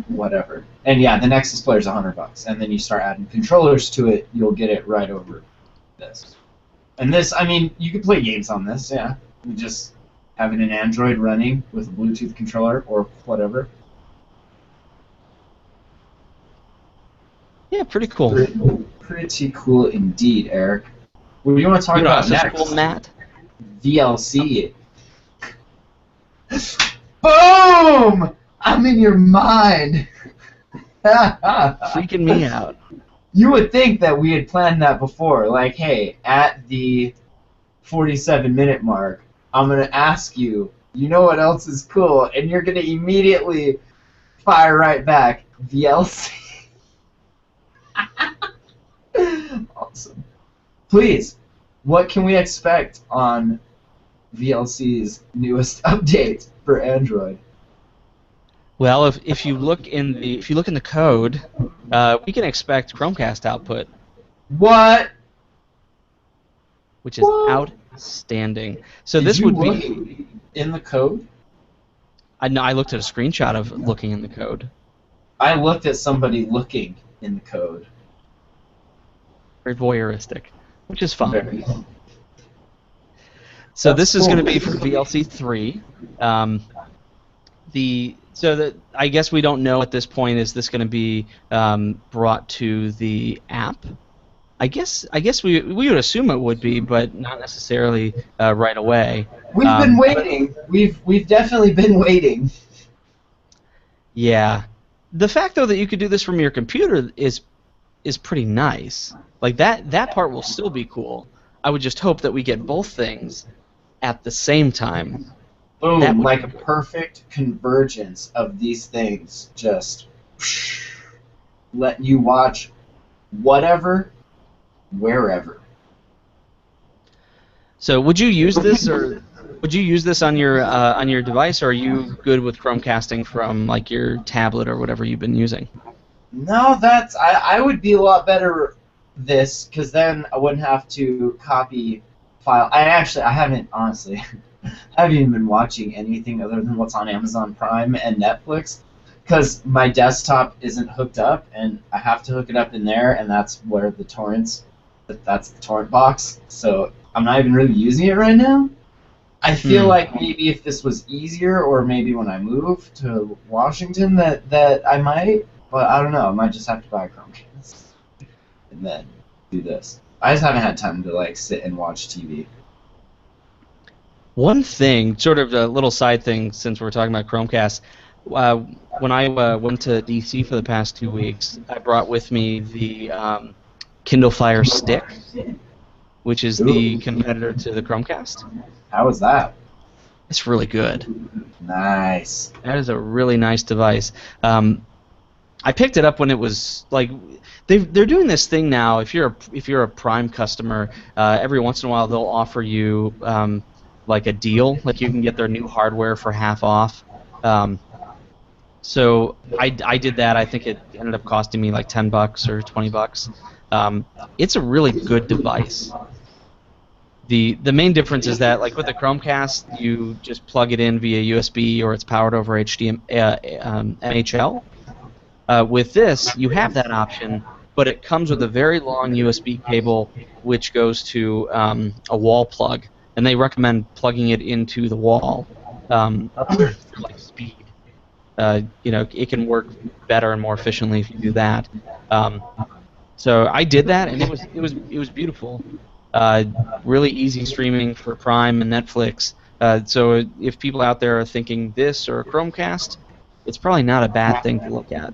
whatever. And yeah, the Nexus Player is $100, and then you start adding controllers to it, you'll get it right over this. And this, I mean, you could play games on this, yeah. You just having an Android running with a Bluetooth controller or whatever. Yeah, pretty cool. Pretty cool indeed, Eric. What do you want to talk about next? Cool, Matt? VLC. Boom! I'm in your mind. Freaking me out. You would think that we had planned that before. Like, hey, at the 47-minute mark, I'm going to ask you, you know what else is cool? And you're going to immediately fire right back, VLC. Awesome. Please, what can we expect on VLC's newest update for Android? Well, if you look in the code, we can expect Chromecast output. What? Which is outstanding. So this would be in the code. I looked at a screenshot of looking in the code. I looked at somebody looking in the code. Very voyeuristic, which is fun. Very fun. So this is going to be for VLC 3. I guess we don't know at this point. Is this going to be brought to the app? I guess we would assume it would be, but not necessarily right away. We've been waiting. We've definitely been waiting. Yeah, the fact though that you could do this from your computer is pretty nice. Like that part will still be cool. I would just hope that we get both things at the same time. Boom, like a perfect convergence of these things, just letting you watch whatever, wherever. So would you use this, or would you use this on your device, or are you good with Chromecasting from like your tablet or whatever you've been using? No, I would be a lot better this, because then I wouldn't have to copy file. I haven't, honestly, I haven't even been watching anything other than what's on Amazon Prime and Netflix, because my desktop isn't hooked up, and I have to hook it up in there, and that's where the torrents, that's the torrent box, so I'm not even really using it right now. I feel like maybe if this was easier, or maybe when I move to Washington, that I might, but I don't know, I might just have to buy a Chromecast and then do this. I just haven't had time to like sit and watch TV. One thing, sort of a little side thing, since we're talking about Chromecast, uh, when I went to DC for the past 2 weeks, I brought with me the Kindle Fire Stick, which is the Ooh, competitor to the Chromecast. how was that? It's really good. Nice. That is a really nice device. I picked it up when it was like they're doing this thing now. If you're a Prime customer, every once in a while they'll offer you like a deal, like you can get their new hardware for half off. So I did that. I think it ended up costing me like $10 or $20. It's a really good device. The main difference is that, like with the Chromecast, you just plug it in via USB or it's powered over NHL. With this, you have that option, but it comes with a very long USB cable which goes to a wall plug, and they recommend plugging it into the wall for like speed. It can work better and more efficiently if you do that. So I did that, and it was beautiful. Really easy streaming for Prime and Netflix. So if people out there are thinking this or a Chromecast, it's probably not a bad thing to look at.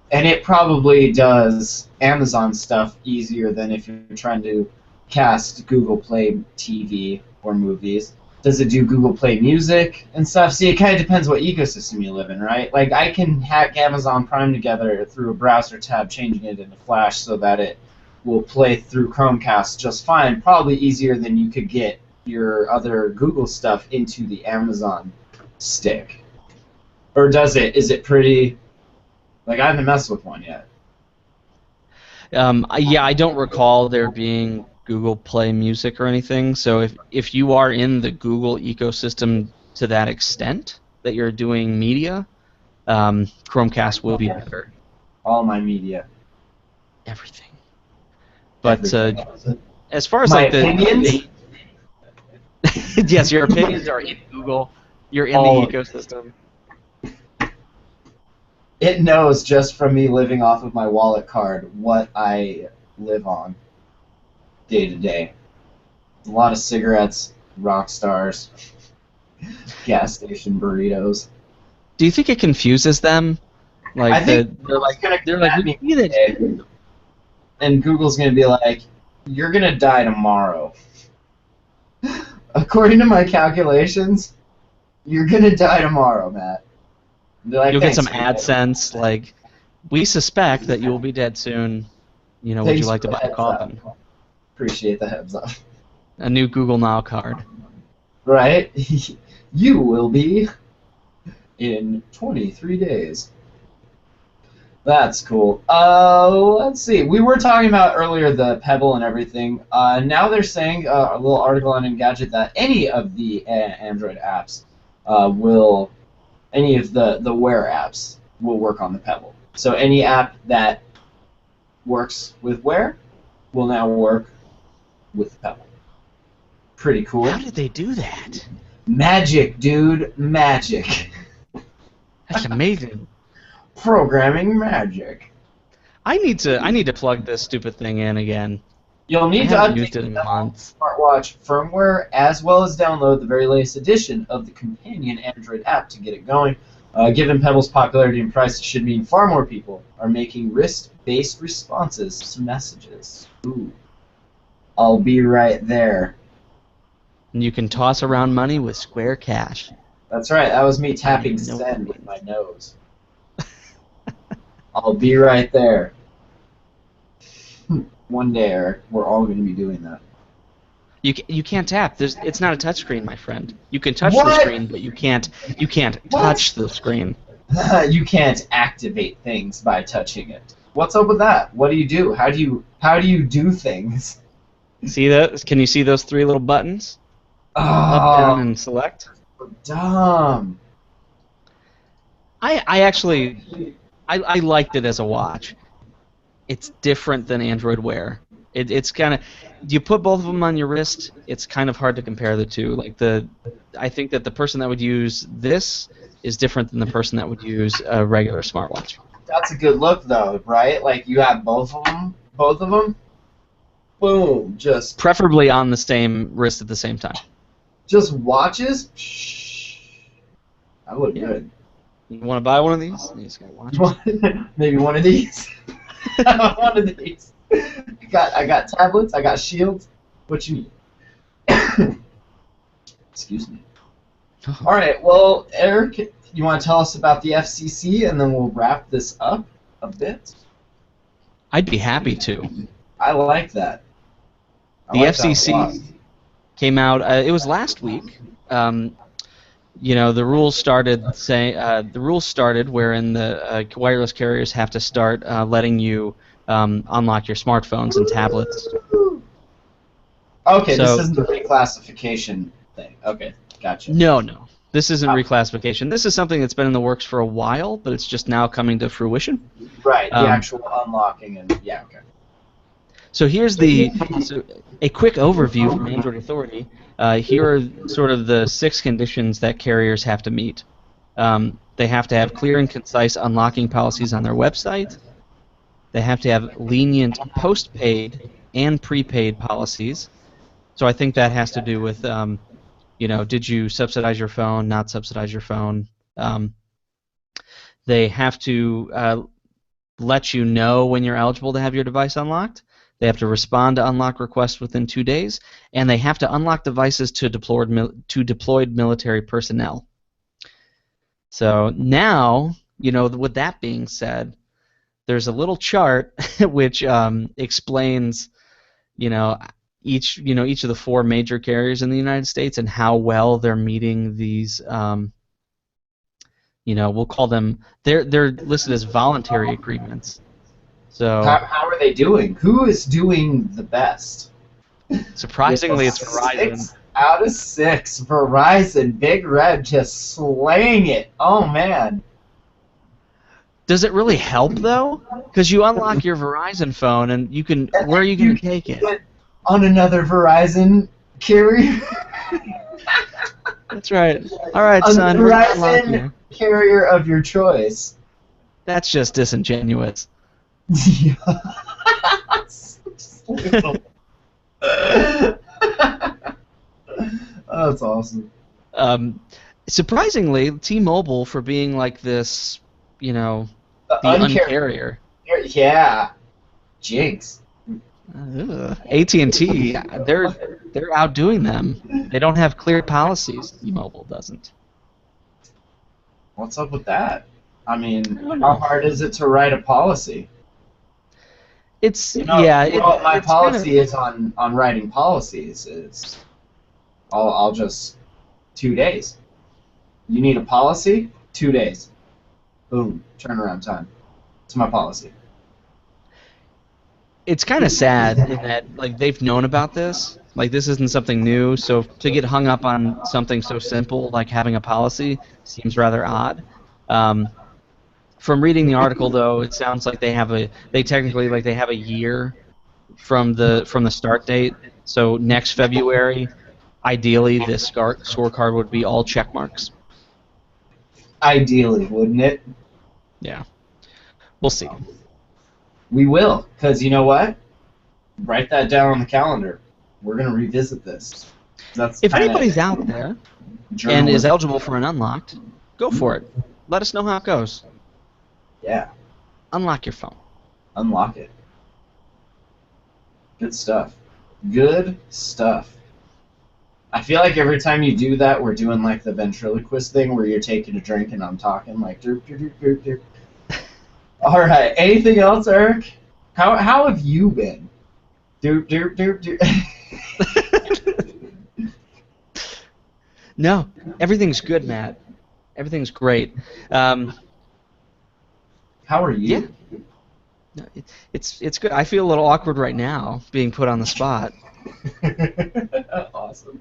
And it probably does Amazon stuff easier than if you're trying to cast Google Play TV or movies. Does it do Google Play Music and stuff? See, it kind of depends what ecosystem you live in, right? Like, I can hack Amazon Prime together through a browser tab, changing it into Flash so that it will play through Chromecast just fine. Probably easier than you could get your other Google stuff into the Amazon stick. Or does it? Is it pretty... Like, I haven't messed with one yet. I don't recall there being Google Play Music or anything. So if you are in the Google ecosystem to that extent that you're doing media, Chromecast will be better. All my media. Everything. But as far as My like opinions? yes, your opinions are in Google. You're in the ecosystem. It knows just from me living off of my wallet card what I live on day to day. A lot of cigarettes, rock stars, gas station burritos. Do you think it confuses them? Like I think they're like me we need it. today, and Google's gonna be like, "You're gonna die tomorrow." According to my calculations, you're gonna die tomorrow, Matt. Like, You'll get some "Thanks, AdSense like, we suspect that you will be dead soon. Would you Thanks like to for the buy a heads coffin? up. Appreciate the heads up. A new Google Now card. Right? You will be in 23 days. That's cool. Let's see. We were talking about earlier the Pebble and everything. Now they're saying, a little article on Engadget, that any of the Android apps any of the Wear apps will work on the Pebble. So any app that works with Wear will now work with the Pebble. Pretty cool. How did they do that? Magic, dude. Magic. That's amazing. Programming magic. I need to plug this stupid thing in again. You'll I need to haven't update used it in the months. smartwatch firmware, as well as download the very latest edition of the companion Android app to get it going. Given Pebble's popularity and price, it should mean far more people are making wrist-based responses to messages. Ooh. I'll be right there. And you can toss around money with Square Cash. That's right, that was me tapping No. send with my nose. I'll be right there. One day, Eric, we're all going to be doing that. You can't tap. It's not a touch screen, my friend. You can touch What? the screen, but you can't touch the screen. You can't activate things by touching it. What's up with that? What do you do? How do you do things? See that? Can you see those three little buttons? Up, down, and select. Dumb. I actually liked it as a watch. It's different than Android Wear. It's kind of, you put both of them on your wrist, it's kind of hard to compare the two. I think that the person that would use this is different than the person that would use a regular smartwatch. That's a good look, though, right? Like, you have both of them. Boom, just Preferably on the same wrist at the same time. watches. Psh. I look Yeah. good. You want to buy one of these? You just gotta watch it. Maybe one of these. One of these. I got tablets. I got shields. What you need? Excuse me. All right. Well, Eric, you want to tell us about the FCC, and then we'll wrap this up a bit. I'd be happy to. I like that. The FCC came out. It was last week. The rules started wherein the wireless carriers have to start letting you unlock your smartphones and tablets. Okay, So- this isn't the reclassification thing. Okay, gotcha. No. This isn't reclassification. This is something that's been in the works for a while, but it's just now coming to fruition. Right, the actual unlocking and yeah, okay. So here's a quick overview from Android Authority. Here are sort of the 6 conditions that carriers have to meet. They have to have clear and concise unlocking policies on their website. They have to have lenient postpaid and prepaid policies. So I think that has to do with, did you subsidize your phone, not subsidize your phone. They have to let you know when you're eligible to have your device unlocked. They have to respond to unlock requests within 2 days, and they have to unlock devices to deployed military personnel. So now, with that being said, there's a little chart which explains, each of the 4 major carriers in the United States and how well they're meeting these. We'll call them. They're listed as voluntary agreements. So how are they doing? Who is doing the best? surprisingly, it's Verizon. 6 out of 6. Verizon, Big Red, just slaying it. Oh man. Does it really help though? Because you unlock your Verizon phone, and you can. Where are you going to take it? On another Verizon carrier. That's right. All right, On son. the We're gonna unlock Verizon you. carrier of your choice. That's just disingenuous. That's awesome. Surprisingly, T-Mobile, for being like this, the uncarrier. Yeah. Jinx. AT&T, they're outdoing them. They don't have clear policies. T-Mobile doesn't. What's up with that? I mean, how hard is it to write a policy? It's my it's policy is on writing policies. It's I'll just 2 days. You need a policy? 2 days. Boom, turnaround time. It's my policy. It's kind of sad in that they've known about this. This isn't something new, so to get hung up on something so simple like having a policy seems rather odd. From reading the article, though, it sounds like they have a year from the start date. So next February, ideally, this scorecard would be all check marks. Ideally, wouldn't it? Yeah, we'll see. We will, because you know what? Write that down on the calendar. We're going to revisit this. If anybody's out there and is eligible for an unlocked, go for it. Let us know how it goes. Yeah. Unlock your phone. Unlock it. Good stuff. Good stuff. I feel like every time you do that, we're doing like the ventriloquist thing where you're taking a drink and I'm talking like derp, derp, derp, derp. All right. Anything else, Eric? How have you been? Derp, derp, derp, derp. No, everything's good, Matt. Everything's great. How are you? Yeah. No, it's good. I feel a little awkward right now, being put on the spot. Awesome.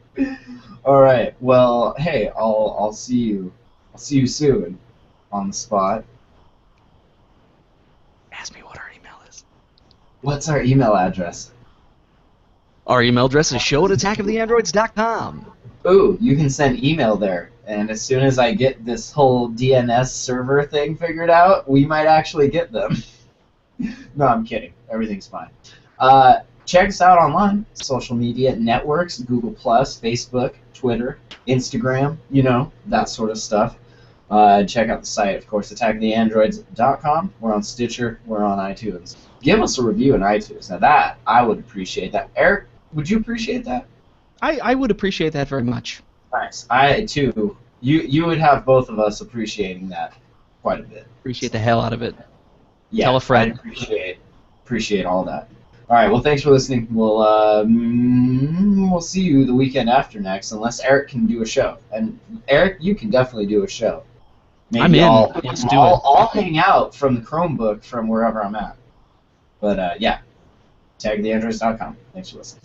All right. Well, hey, I'll see you. I'll see you soon. On the spot. Ask me what our email is. What's our email address? Our email address is show@attackoftheandroids.com. Ooh, you can send email there, and as soon as I get this whole DNS server thing figured out, we might actually get them. No, I'm kidding. Everything's fine. Check us out online. Social media networks, Google+, Facebook, Twitter, Instagram, that sort of stuff. Check out the site, of course, attacktheandroids.com. We're on Stitcher. We're on iTunes. Give us a review on iTunes. Now that, I would appreciate that. Eric, would you appreciate that? I would appreciate that very much. Nice. I, too. You would have both of us appreciating that quite a bit. Appreciate the hell out of it. Yeah, Tell a friend. I appreciate all that. All right, well, thanks for listening. We'll see you the weekend after next, unless Eric can do a show. And Eric, you can definitely do a show. Maybe I'm in. I'll, Let's do it. I'll hang out from the Chromebook from wherever I'm at. But yeah, tagtheandroids.com. Thanks for listening.